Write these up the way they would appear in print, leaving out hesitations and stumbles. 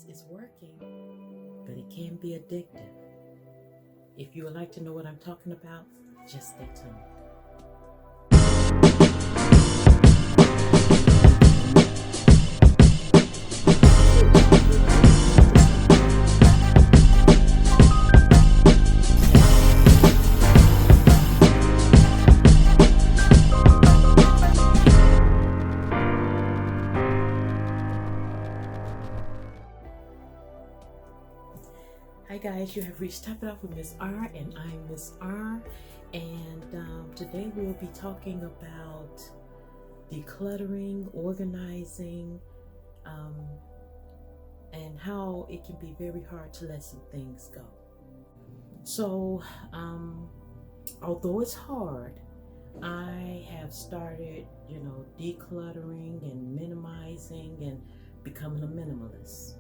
guys, it's working, but it can be addictive. If you would like to know what I'm talking about, just stay tuned. Hi guys, you have reached Top It Off with Miss R, and I'm Miss R, and today we'll be talking about decluttering, organizing, and how it can be very hard to let some things go. So, although it's hard, I have started, decluttering and minimizing and becoming a minimalist.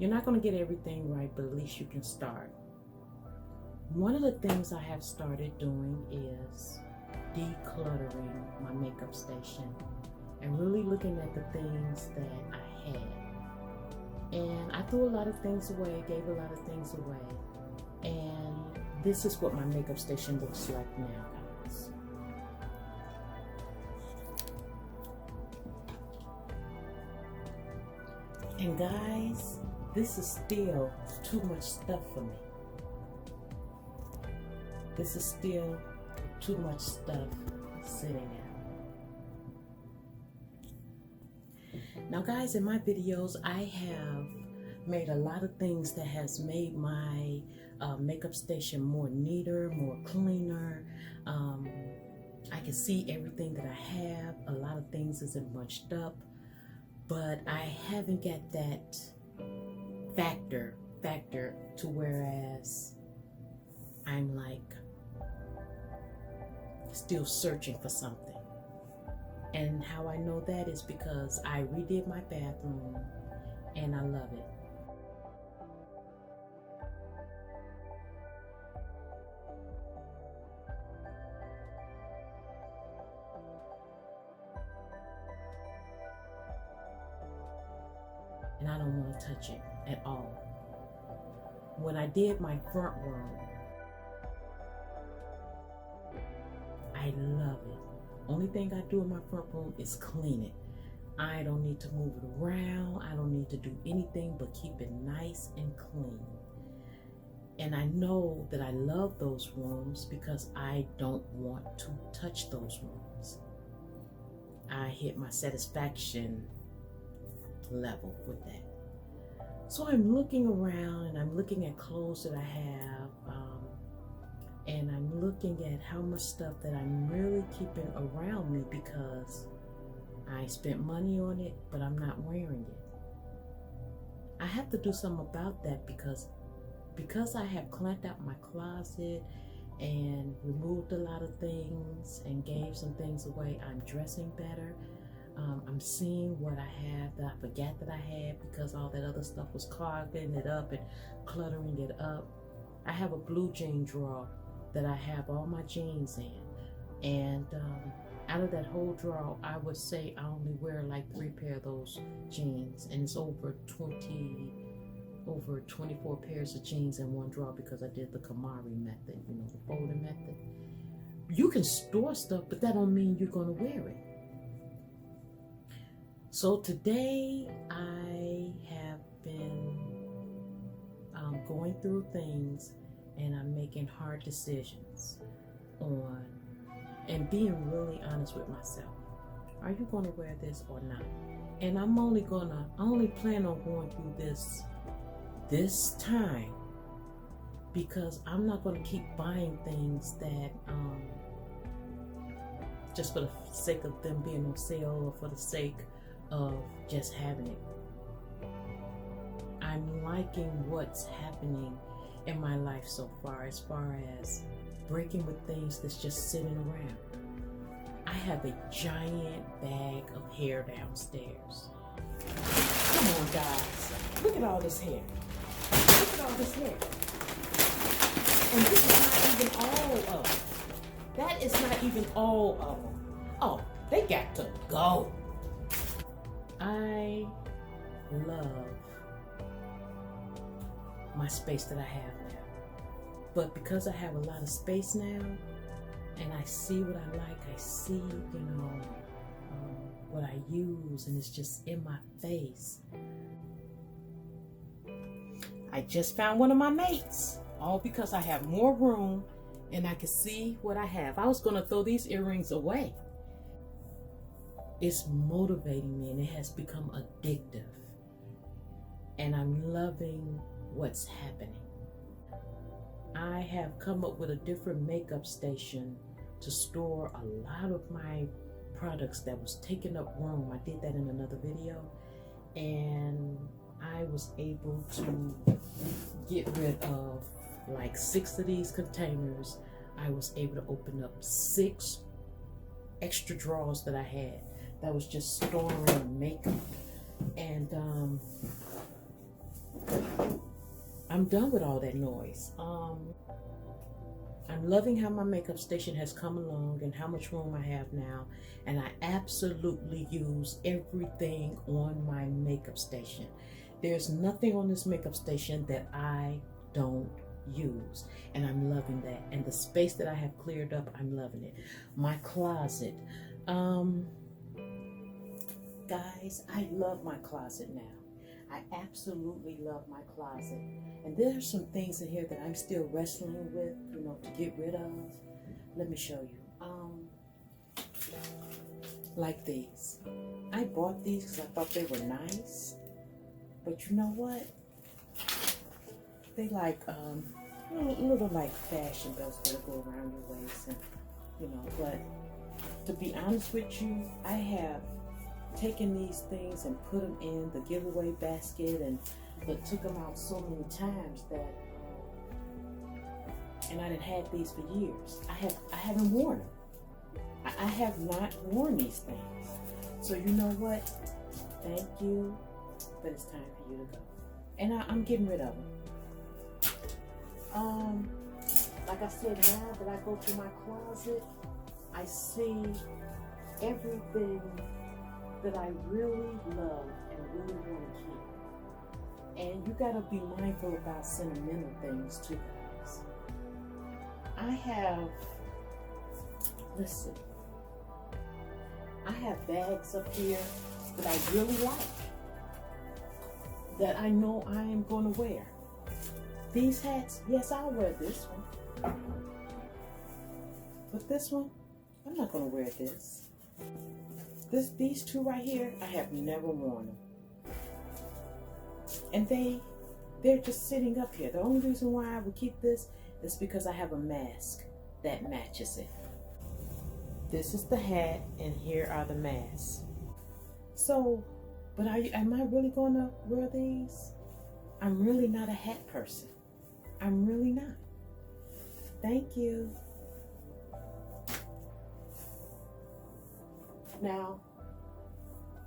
You're not going to get everything right, but at least you can start. One of the things I have started doing is decluttering my makeup station and really looking at the things that I had. And I threw a lot of things away, gave a lot of things away. And this is what my makeup station looks like now, guys. And guys, this is still too much stuff for me. This is still too much stuff sitting out. Now guys, in my videos, I have made a lot of things that has made my makeup station more neater, more cleaner. I can see everything that I have. A lot of things isn't bunched up, but I haven't got that factor to whereas I'm like still searching for something. And how I know that is because I redid my bathroom and I love it. And I don't want to touch it at all. When I did my front room, I love it. Only thing I do in my front room is clean it. I don't need to move it around. I don't need to do anything but keep it nice and clean. And I know that I love those rooms because I don't want to touch those rooms. I hit my satisfaction level with that. So I'm looking around and I'm looking at clothes that I have, and I'm looking at how much stuff that I'm really keeping around me because I spent money on it, but I'm not wearing it. I have to do something about that because I have cleaned out my closet and removed a lot of things and gave some things away. I'm dressing better. I'm seeing what I have that I forgot that I had because all that other stuff was clogging it up and cluttering it up. I have a blue jean drawer that I have all my jeans in. And out of that whole drawer, I would say I only wear like 3 pairs of those jeans. And it's over 24 pairs of jeans in one drawer because I did the KonMari method, the folding method. You can store stuff, but that don't mean you're going to wear it. So today I have been going through things and I'm making hard decisions on and being really honest with myself. Are you going to wear this or not? And I'm only plan on going through this time because I'm not going to keep buying things that just for the sake of them being on sale or for the sake of just having it. I'm liking what's happening in my life so far as breaking with things that's just sitting around. I have a giant bag of hair downstairs. Come on guys, look at all this hair. Look at all this hair. And this is not even all of them. That is not even all of them. Oh, they got to go. I love my space that I have now. But because I have a lot of space now, and I see what I like, I see, what I use, and it's just in my face. I just found one of my mates, all because I have more room and I can see what I have. I was gonna throw these earrings away. It's motivating me and it has become addictive. And I'm loving what's happening. I have come up with a different makeup station to store a lot of my products that was taking up room. I did that in another video, and I was able to get rid of like 6 of these containers. I was able to open up 6 extra drawers that I had that was just storing makeup. And I'm done with all that noise. I'm loving how my makeup station has come along and how much room I have now. And I absolutely use everything on my makeup station. There's nothing on this makeup station that I don't use. And I'm loving that. And the space that I have cleared up, I'm loving it. My closet. Guys, I love my closet now. I absolutely love my closet. And there are some things in here that I'm still wrestling with, to get rid of. Let me show you. Like these. I bought these because I thought they were nice. But you know what? They like, little like fashion belts that go around your waist. And, but to be honest with you, I have taken these things and put them in the giveaway basket but took them out so many times that and I done had these for years. I haven't worn them. I have not worn these things. So you know what? Thank you, but it's time for you to go. And I'm getting rid of them. Like I said, now that I go through my closet, I see everything that I really love and really want to keep. And you gotta be mindful about sentimental things too, guys. I have bags up here that I really like, that I know I am gonna wear. These hats, yes, I'll wear this one. But this one, I'm not gonna wear this. These 2 right here, I have never worn them. And they're just sitting up here. The only reason why I would keep this is because I have a mask that matches it. This is the hat, and here are the masks. So, but am I really gonna wear these? I'm really not a hat person. I'm really not. Thank you. Now,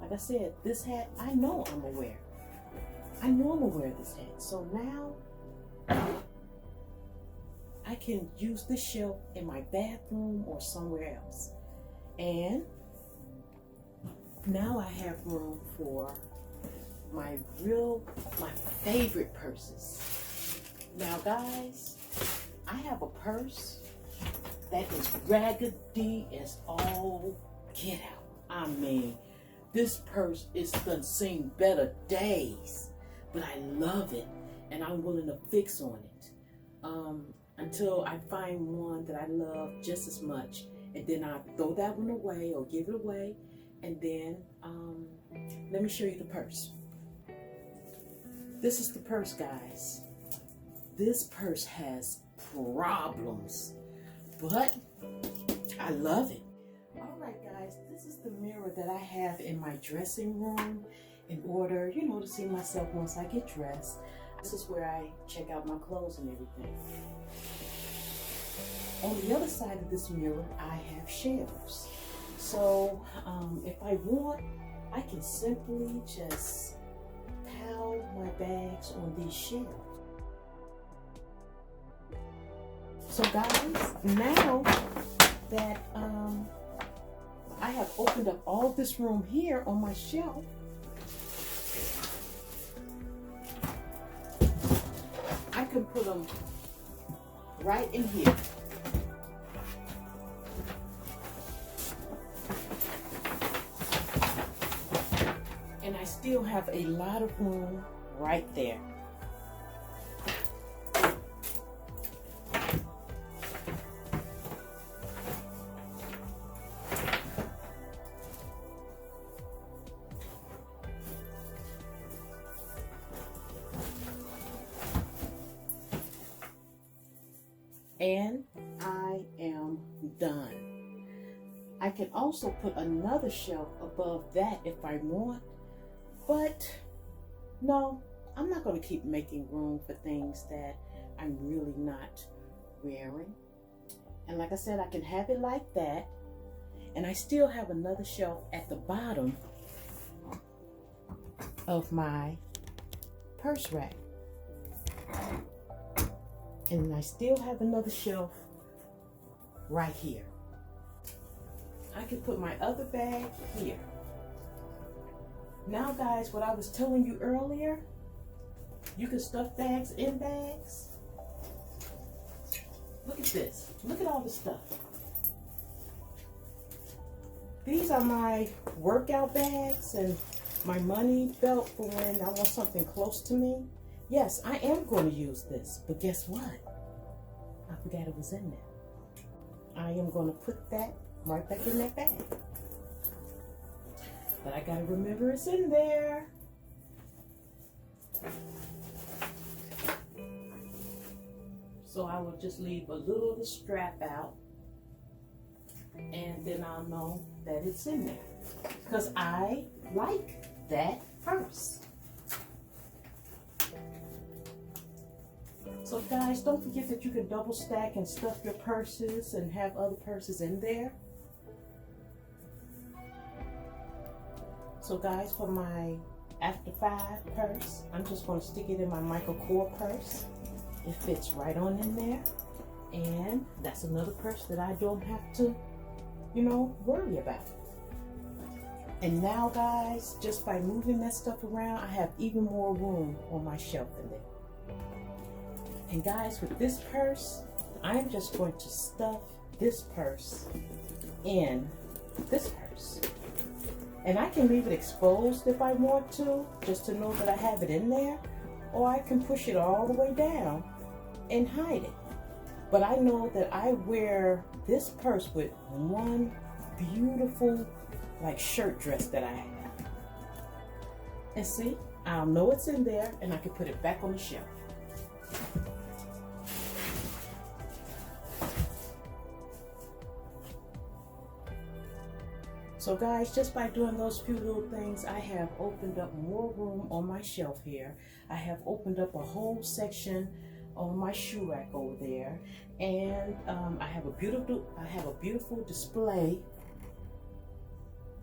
like I said, this hat, I know I'm gonna wear. I know I'm gonna wear this hat. So now, I can use this shelf in my bathroom or somewhere else. And now I have room for my favorite purses. Now guys, I have a purse that is raggedy as all get out. I mean, this purse is done seen better days, but I love it and I'm willing to fix on it until I find one that I love just as much, and then I throw that one away or give it away. And then let me show you the purse. This is the purse, guys. This purse has problems, but I love it. All right, guys, this is the mirror that I have in my dressing room in order, to see myself once I get dressed. This is where I check out my clothes and everything. On the other side of this mirror, I have shelves. So if I want, I can simply just pile my bags on these shelves. So guys, now that I have opened up all this room here on my shelf, put them right in here. And I still have a lot of room right there. And I am done. I can also put another shelf above that if I want, but no, I'm not going to keep making room for things that I'm really not wearing. And like I said, I can have it like that, and I still have another shelf at the bottom of my purse rack. And I still have another shelf right here. I can put my other bag here. Now guys, what I was telling you earlier, you can stuff bags in bags. Look at this. Look at all the stuff. These are my workout bags and my money belt for when I want something close to me. Yes, I am going to use this, but guess what? I forgot it was in there. I am going to put that right back in that bag. But I got to remember it's in there. So I will just leave a little of the strap out, and then I'll know that it's in there. Because I like that purse. So guys, don't forget that you can double stack and stuff your purses and have other purses in there. So guys, for my After 5 purse, I'm just going to stick it in my Michael Kors purse. It fits right on in there. And that's another purse that I don't have to, worry about. And now guys, just by moving that stuff around, I have even more room on my shelf in there. And guys, with this purse, I'm just going to stuff this purse in this purse. And I can leave it exposed if I want to, just to know that I have it in there. Or I can push it all the way down and hide it. But I know that I wear this purse with one beautiful shirt dress that I have. And see, I'll know it's in there and I can put it back on the shelf. So guys, just by doing those few little things, I have opened up more room on my shelf here. I have opened up a whole section on my shoe rack over there, and I have a beautiful display.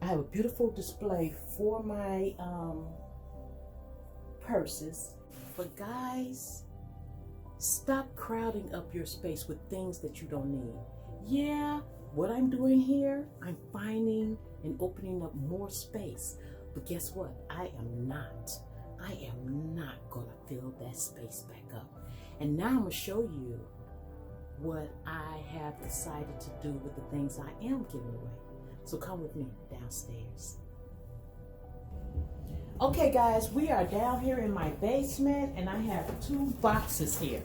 I have a beautiful display for my purses. But guys, stop crowding up your space with things that you don't need. Yeah, what I'm doing here, I'm finding and opening up more space. But guess what? I am not going to fill that space back up. And now I'm going to show you what I have decided to do with the things I am giving away. So come with me downstairs. Okay guys, we are down here in my basement and I have 2 boxes here.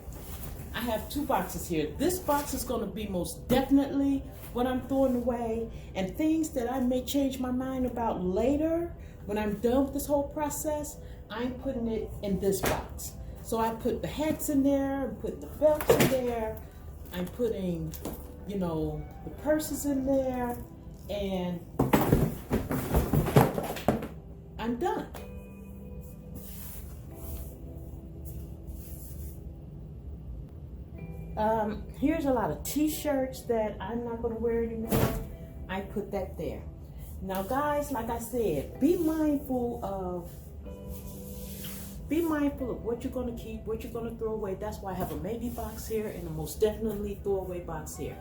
This box is going to be most definitely what I'm throwing away, and things that I may change my mind about later when I'm done with this whole process, I'm putting it in this box. So I put the hats in there, I'm putting the belts in there, I'm putting, the purses in there, and I'm done. Here's a lot of t-shirts that I'm not going to wear anymore. I put that there. Now guys, like I said, be mindful of what you're going to keep, what you're going to throw away. That's why I have a maybe box here and a most definitely throwaway box here.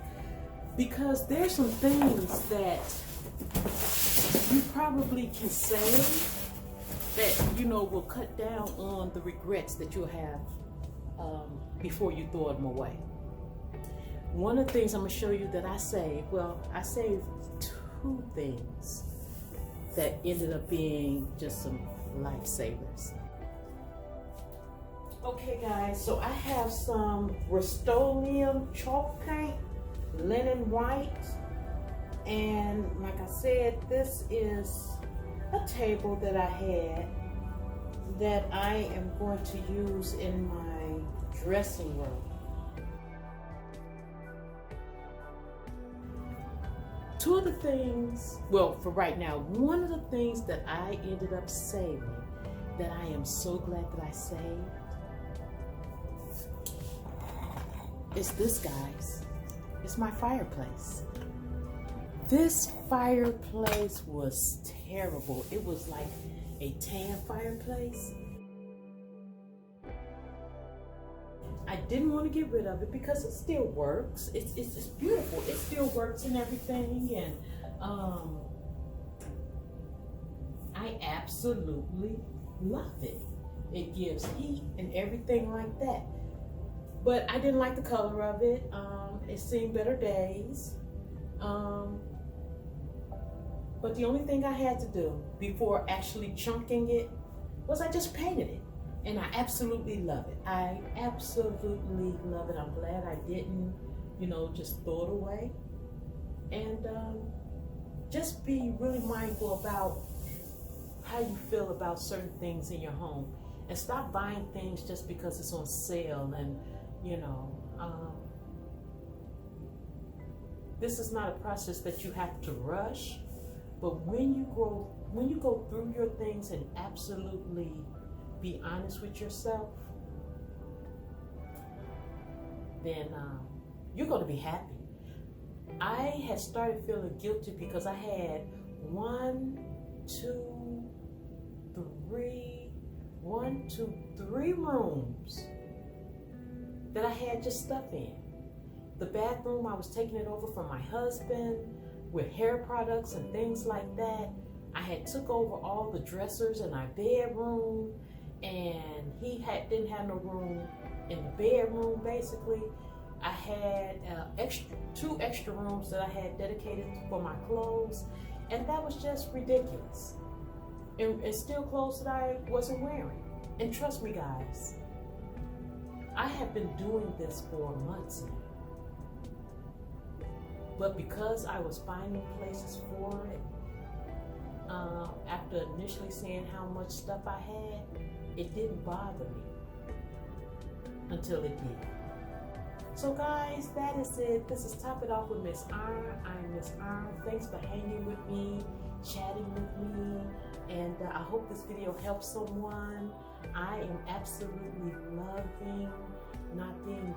Because there's some things that you probably can say that, will cut down on the regrets that you'll have before you throw them away. One of the things I'm going to show you that I saved, I saved 2 things that ended up being just some lifesavers. Okay guys, so I have some Rust-Oleum chalk paint, linen white, and like I said, this is a table that I had that I am going to use in my dressing room. 2 of the things, for right now, one of the things that I ended up saving that I am so glad that I saved is this, guys. It's my fireplace. This fireplace was terrible. It was like a tan fireplace. I didn't want to get rid of it because it still works. It's beautiful. It still works and everything, and I absolutely love it. It gives heat and everything like that. But I didn't like the color of it. It's seen better days. But the only thing I had to do before actually chunking it was I just painted it. And I absolutely love it. I absolutely love it. I'm glad I didn't, just throw it away. And just be really mindful about how you feel about certain things in your home. And stop buying things just because it's on sale. And, this is not a process that you have to rush. But when you go through your things and absolutely be honest with yourself, then you're going to be happy. I had started feeling guilty because I had 3 rooms that I had just stuff in. The bathroom, I was taking it over from my husband with hair products and things like that. I had took over all the dressers in our bedroom, and he didn't have no room in the bedroom, basically. I had 2 extra rooms that I had dedicated for my clothes, and that was just ridiculous. And still clothes that I wasn't wearing. And trust me, guys, I have been doing this for months now. But because I was finding places for it, after initially seeing how much stuff I had, it didn't bother me until it did. So guys, that is it. This is Top It Off with Miss Iron. I'm Miss Iron. Thanks for hanging with me, chatting with me, and I hope this video helps someone. I am absolutely loving not being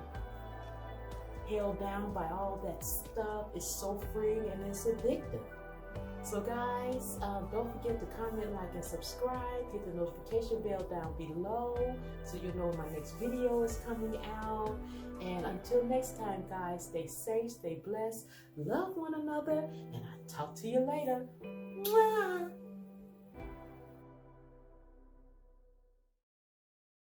held down by all that stuff. It's so free and it's addictive. So guys, don't forget to comment, like, and subscribe. Hit the notification bell down below so you know my next video is coming out. And until next time, guys, stay safe, stay blessed, love one another, and I'll talk to you later. Mwah!